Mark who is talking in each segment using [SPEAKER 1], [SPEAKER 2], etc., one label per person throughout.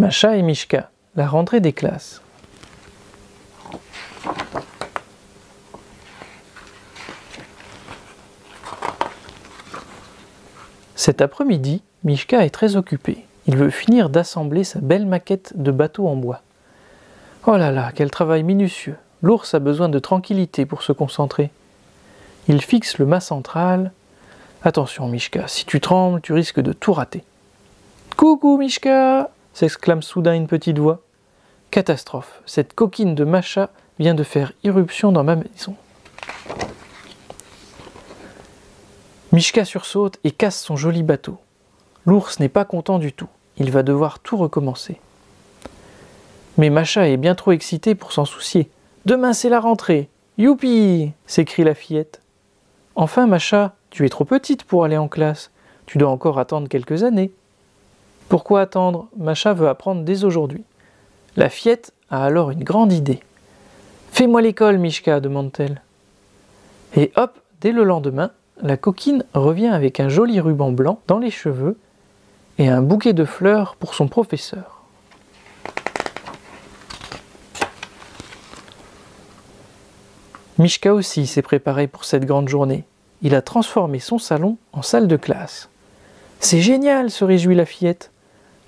[SPEAKER 1] Masha et Mishka, la rentrée des classes. Cet après-midi, Mishka est très occupé. Il veut finir d'assembler sa belle maquette de bateau en bois. Oh là là, quel travail minutieux! L'ours a besoin de tranquillité pour se concentrer. Il fixe le mât central. Attention Mishka, si tu trembles, tu risques de tout rater. Coucou Mishka! S'exclame soudain une petite voix. Catastrophe, cette coquine de Masha vient de faire irruption dans ma maison. Mishka sursaute et casse son joli bateau. L'ours n'est pas content du tout, il va devoir tout recommencer. Mais Masha est bien trop excitée pour s'en soucier. Demain c'est la rentrée, youpi! S'écrie la fillette. Enfin Masha, tu es trop petite pour aller en classe, tu dois encore attendre quelques années. Pourquoi attendre? Masha veut apprendre dès aujourd'hui. La fillette a alors une grande idée. Fais-moi l'école, Mishka, demande-t-elle. Et hop, dès le lendemain, la coquine revient avec un joli ruban blanc dans les cheveux et un bouquet de fleurs pour son professeur. Mishka aussi s'est préparé pour cette grande journée. Il a transformé son salon en salle de classe. C'est génial, se réjouit la fillette.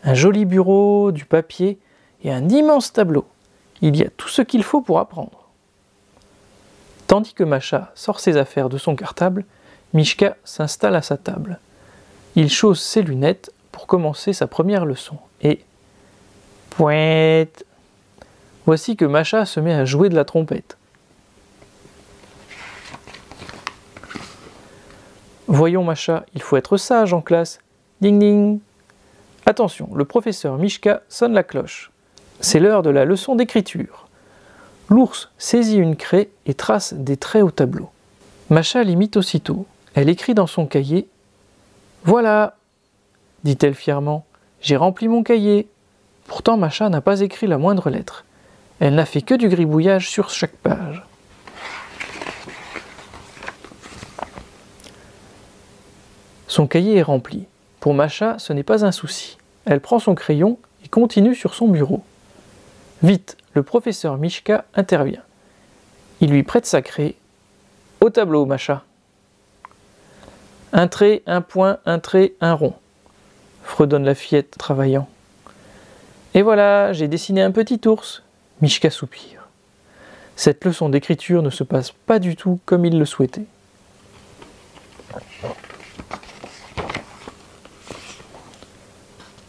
[SPEAKER 1] Un joli bureau, du papier et un immense tableau. Il y a tout ce qu'il faut pour apprendre. Tandis que Masha sort ses affaires de son cartable, Mishka s'installe à sa table. Il chausse ses lunettes pour commencer sa première leçon. Et... Pouette! Voici que Masha se met à jouer de la trompette. Voyons Masha, il faut être sage en classe. Ding ding! Attention, le professeur Mishka sonne la cloche. C'est l'heure de la leçon d'écriture. L'ours saisit une craie et trace des traits au tableau. Masha l'imite aussitôt. Elle écrit dans son cahier. « Voilà !» dit-elle fièrement. « J'ai rempli mon cahier. » Pourtant Masha n'a pas écrit la moindre lettre. Elle n'a fait que du gribouillage sur chaque page. Son cahier est rempli. Pour Masha, ce n'est pas un souci. Elle prend son crayon et continue sur son bureau. Vite, le professeur Mishka intervient. Il lui prête sa craie. « Au tableau, Masha !» Un trait, un point, un trait, un rond, fredonne la fillette travaillant. Et voilà, j'ai dessiné un petit ours. Mishka soupire. Cette leçon d'écriture ne se passe pas du tout comme il le souhaitait.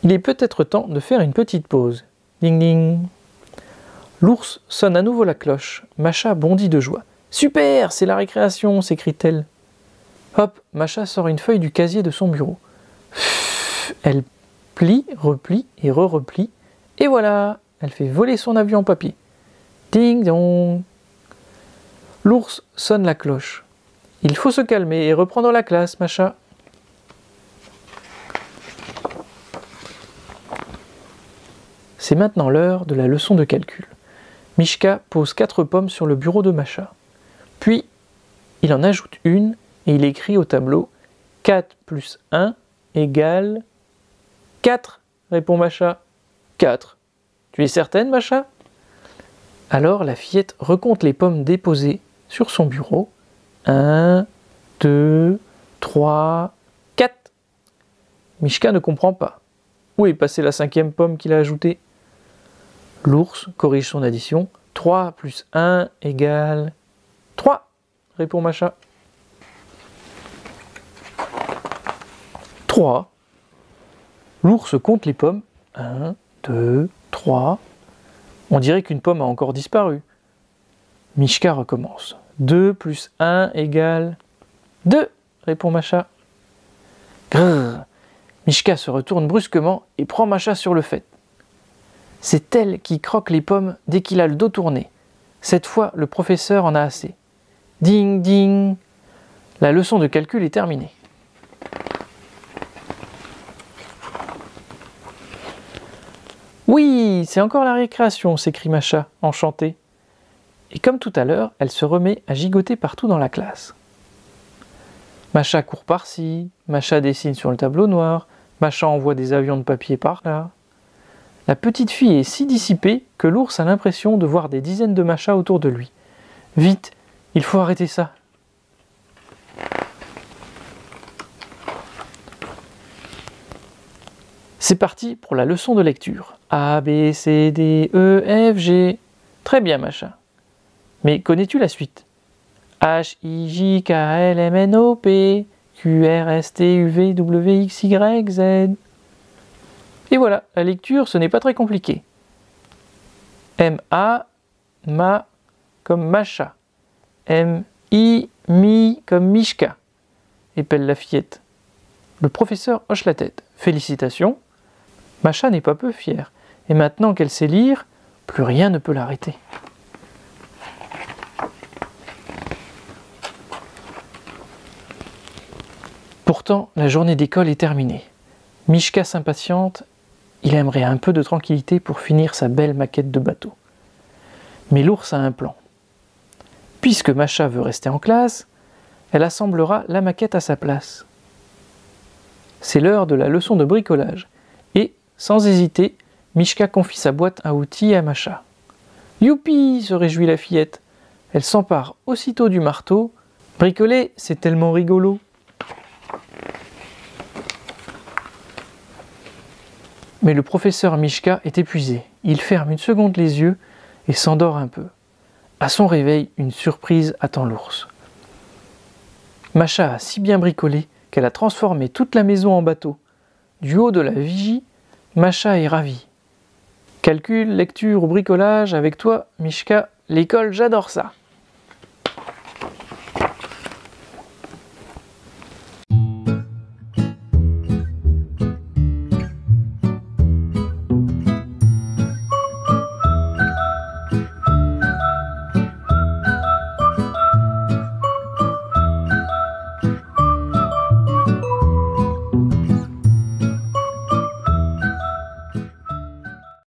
[SPEAKER 1] Il est peut-être temps de faire une petite pause. Ding ding. L'ours sonne à nouveau la cloche. Masha bondit de joie. Super, c'est la récréation, s'écrie-t-elle. Hop, Masha sort une feuille du casier de son bureau. Elle plie, replie et re-replie. Et voilà, elle fait voler son avion en papier. Ding dong. L'ours sonne la cloche. Il faut se calmer et reprendre la classe, Masha. C'est maintenant l'heure de la leçon de calcul. Mishka pose 4 pommes sur le bureau de Masha. Puis, il en ajoute une et il écrit au tableau « 4 plus 1 égale 4 », répond Masha. « 4. Tu es certaine, Masha ?» Alors la fillette recompte les pommes déposées sur son bureau. 1, 2, 3, 4. Mishka ne comprend pas. Où est passée la 5e pomme qu'il a ajoutée? L'ours corrige son addition. 3 plus 1 égale 3, répond Masha. 3. L'ours compte les pommes. 1, 2, 3. On dirait qu'une pomme a encore disparu. Mishka recommence. 2 plus 1 égale 2, répond Masha. Grrr. Mishka se retourne brusquement et prend Masha sur le fait. C'est elle qui croque les pommes dès qu'il a le dos tourné. Cette fois, le professeur en a assez. Ding ding. La leçon de calcul est terminée. Oui, c'est encore la récréation, s'écrie Masha, enchantée. Et comme tout à l'heure, elle se remet à gigoter partout dans la classe. Masha court par-ci, Masha dessine sur le tableau noir, Masha envoie des avions de papier par là. La petite fille est si dissipée que l'ours a l'impression de voir des dizaines de machas autour de lui. Vite, il faut arrêter ça. C'est parti pour la leçon de lecture. A, B, C, D, E, F, G. Très bien, Macha. Mais connais-tu la suite? H, I, J, K, L, M, N, O, P, Q, R, S, T, U, V, W, X, Y, Z. Et voilà, la lecture, ce n'est pas très compliqué. M-A, ma, comme Macha. M-I, mi, comme Mishka, épelle la fillette. Le professeur hoche la tête. Félicitations. Macha n'est pas peu fière. Et maintenant qu'elle sait lire, plus rien ne peut l'arrêter. Pourtant, la journée d'école est terminée. Mishka s'impatiente, il aimerait un peu de tranquillité pour finir sa belle maquette de bateau. Mais l'ours a un plan. Puisque Macha veut rester en classe, elle assemblera la maquette à sa place. C'est l'heure de la leçon de bricolage. Et, sans hésiter, Mishka confie sa boîte à outils à Macha. « Youpi !» se réjouit la fillette. Elle s'empare aussitôt du marteau. « Bricoler, c'est tellement rigolo !» Mais le professeur Mishka est épuisé. Il ferme une seconde les yeux et s'endort un peu. À son réveil, une surprise attend l'ours. Macha a si bien bricolé qu'elle a transformé toute la maison en bateau. Du haut de la vigie, Macha est ravie. Calcul, lecture ou bricolage, avec toi, Mishka, l'école, j'adore ça.